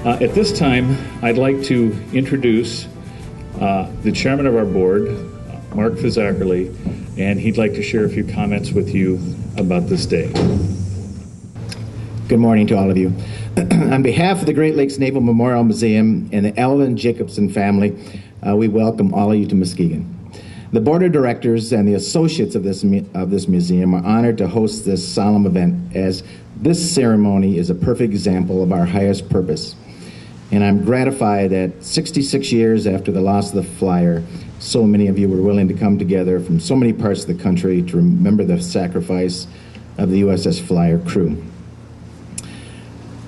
At this time, I'd like to introduce the chairman of our board, Mark Fizzackerly, and he'd like to share a few comments with you about this day. Good morning to all of you. On behalf of the Great Lakes Naval Memorial Museum and the Alvin Jacobson family, we welcome all of you to Muskegon. The board of directors and the associates of this museum are honored to host this solemn event, as this ceremony is a perfect example of our highest purpose. And I'm gratified that 66 years after the loss of the Flyer, so many of you were willing to come together from so many parts of the country to remember the sacrifice of the USS Flier crew.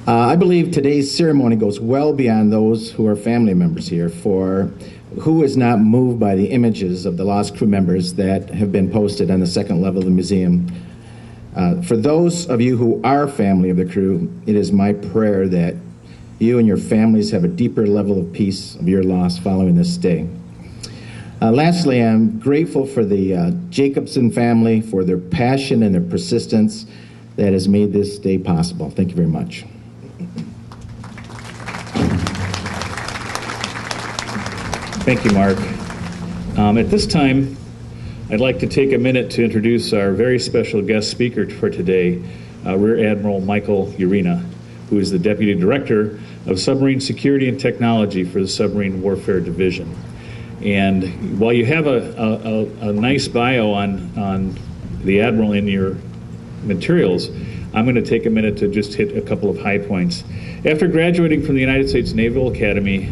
I believe today's ceremony goes well beyond those who are family members here, for who is not moved by the images of the lost crew members that have been posted on the second level of the museum. For those of you who are family of the crew, it is my prayer that you and your families have a deeper level of peace of your loss following this day. Lastly, I'm grateful for the Jacobson family for their passion and their persistence that has made this day possible. Thank you very much. Thank you, Mark. At this time, I'd like to take a minute to introduce our very special guest speaker for today, Rear Admiral Michael Urena, who is the Deputy Director of Submarine Security and Technology for the Submarine Warfare Division. And while you have a nice bio on the Admiral in your materials, I'm going to take a minute to just hit a couple of high points. After graduating from the United States Naval Academy,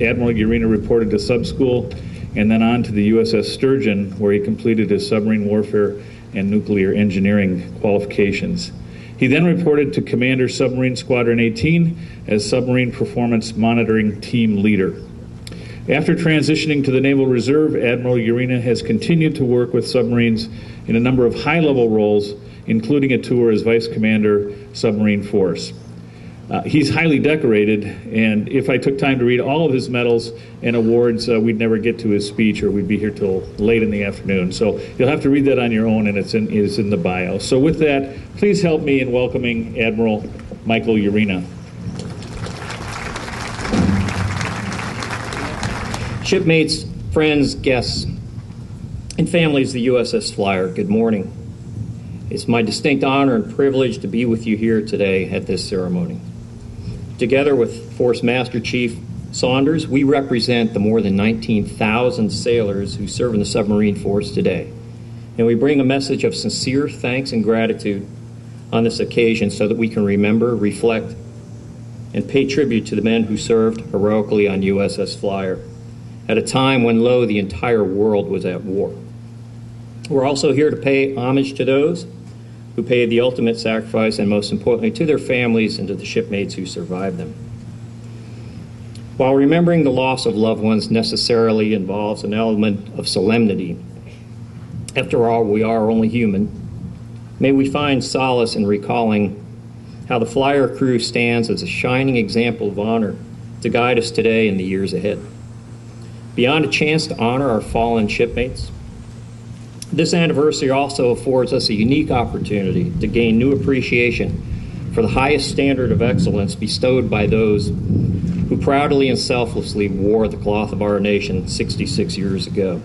Admiral Urena reported to sub school and then on to the USS Sturgeon, where he completed his submarine warfare and nuclear engineering qualifications. He then reported to Commander Submarine Squadron 18 as Submarine Performance Monitoring Team Leader. After transitioning to the Naval Reserve, Admiral Urena has continued to work with submarines in a number of high-level roles, including a tour as Vice Commander, Submarine Force. He's highly decorated, and if I took time to read all of his medals and awards, we'd never get to his speech, or we'd be here till late in the afternoon. So you'll have to read that on your own, and it's in the bio. So with that, please help me in welcoming Admiral Michael Urena. Shipmates, friends, guests, and families of the USS Flier, good morning. It's my distinct honor and privilege to be with you here today at this ceremony. Together with Force Master Chief Saunders, we represent the more than 19,000 sailors who serve in the submarine force today. And we bring a message of sincere thanks and gratitude on this occasion so that we can remember, reflect, and pay tribute to the men who served heroically on USS Flier at a time when, lo, the entire world was at war. We're also here to pay homage to those who paid the ultimate sacrifice, and most importantly, to their families and to the shipmates who survived them. While remembering the loss of loved ones necessarily involves an element of solemnity, after all, we are only human, may we find solace in recalling how the Flyer crew stands as a shining example of honor to guide us today and the years ahead. Beyond a chance to honor our fallen shipmates, this anniversary also affords us a unique opportunity to gain new appreciation for the highest standard of excellence bestowed by those who proudly and selflessly wore the cloth of our nation 66 years ago.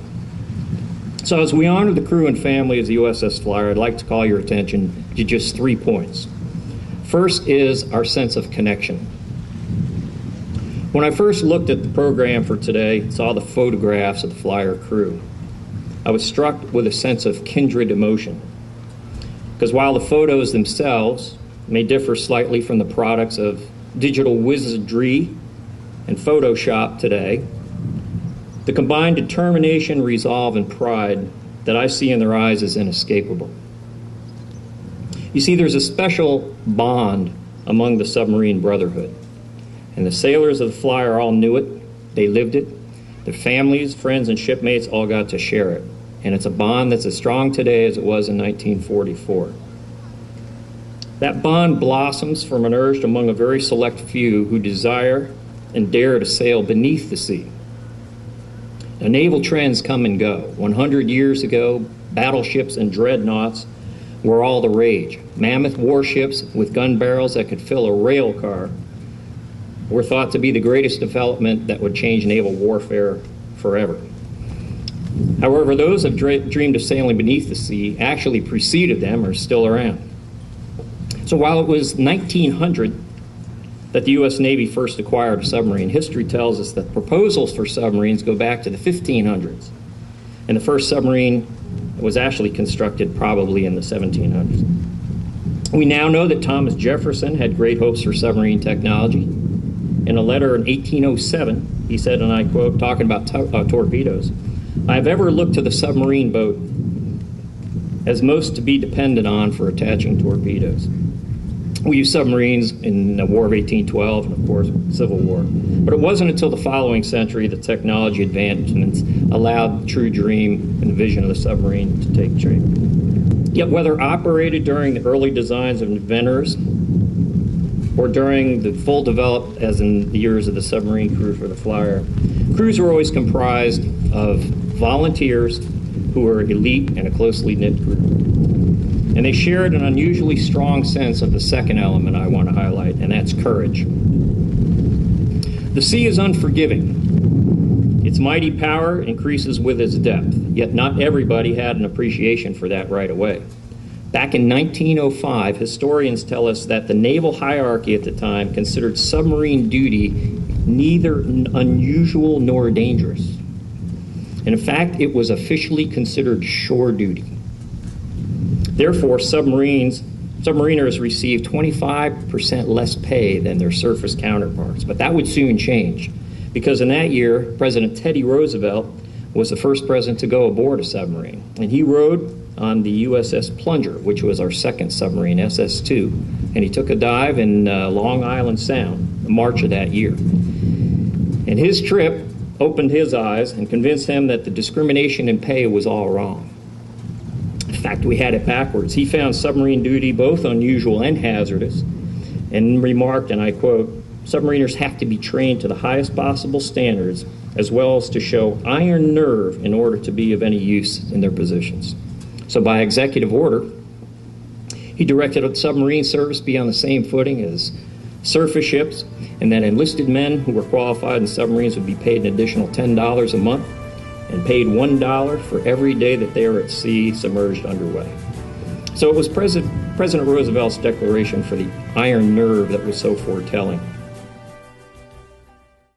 So as we honor the crew and family of the USS Flier, I'd like to call your attention to just 3 points. First is our sense of connection. When I first looked at the program for today and saw the photographs of the Flyer crew, I was struck with a sense of kindred emotion. Because while the photos themselves may differ slightly from the products of digital wizardry and Photoshop today, the combined determination, resolve, and pride that I see in their eyes is inescapable. You see, there's a special bond among the submarine brotherhood, and the sailors of the Flyer all knew it, they lived it, their families, friends, and shipmates all got to share it. And it's a bond that's as strong today as it was in 1944. That bond blossoms from an urge among a very select few who desire and dare to sail beneath the sea. Now, naval trends come and go. 100 years ago, battleships and dreadnoughts were all the rage. Mammoth warships with gun barrels that could fill a rail car were thought to be the greatest development that would change naval warfare forever. However, those who dreamed of sailing beneath the sea actually preceded them or still around. So while it was 1900 that the U.S. Navy first acquired a submarine, history tells us that proposals for submarines go back to the 1500s. And the first submarine was actually constructed probably in the 1700s. We now know that Thomas Jefferson had great hopes for submarine technology. In a letter in 1807, he said, and I quote, talking about torpedoes, "I have ever looked to the submarine boat as most to be depended on for attaching torpedoes." We used submarines in the War of 1812 and, of course, Civil War. But it wasn't until the following century that technology advancements allowed the true dream and vision of the submarine to take shape. Yet whether operated during the early designs of inventors or during the full developed, as in the years of the submarine crew for the Flyer, crews were always comprised of volunteers who were elite and a closely knit group. And they shared an unusually strong sense of the second element I want to highlight, and that's courage. The sea is unforgiving. Its mighty power increases with its depth, yet not everybody had an appreciation for that right away. Back in 1905, historians tell us that the naval hierarchy at the time considered submarine duty neither unusual nor dangerous. And in fact, it was officially considered shore duty. Therefore, submariners received 25% less pay than their surface counterparts. But that would soon change, because in that year, President Teddy Roosevelt was the first president to go aboard a submarine. And he rode on the USS Plunger, which was our second submarine, SS-2. And he took a dive in Long Island Sound in March of that year. And his trip opened his eyes and convinced him that the discrimination in pay was all wrong. In fact, we had it backwards. He found submarine duty both unusual and hazardous, and remarked, and I quote, "Submariners have to be trained to the highest possible standards, as well as to show iron nerve in order to be of any use in their positions." So by executive order, he directed that submarine service be on the same footing as surface ships, and that enlisted men who were qualified in submarines would be paid an additional $10 a month and paid $1 for every day that they were at sea submerged underway. So it was President Roosevelt's declaration for the iron nerve that was so foretelling.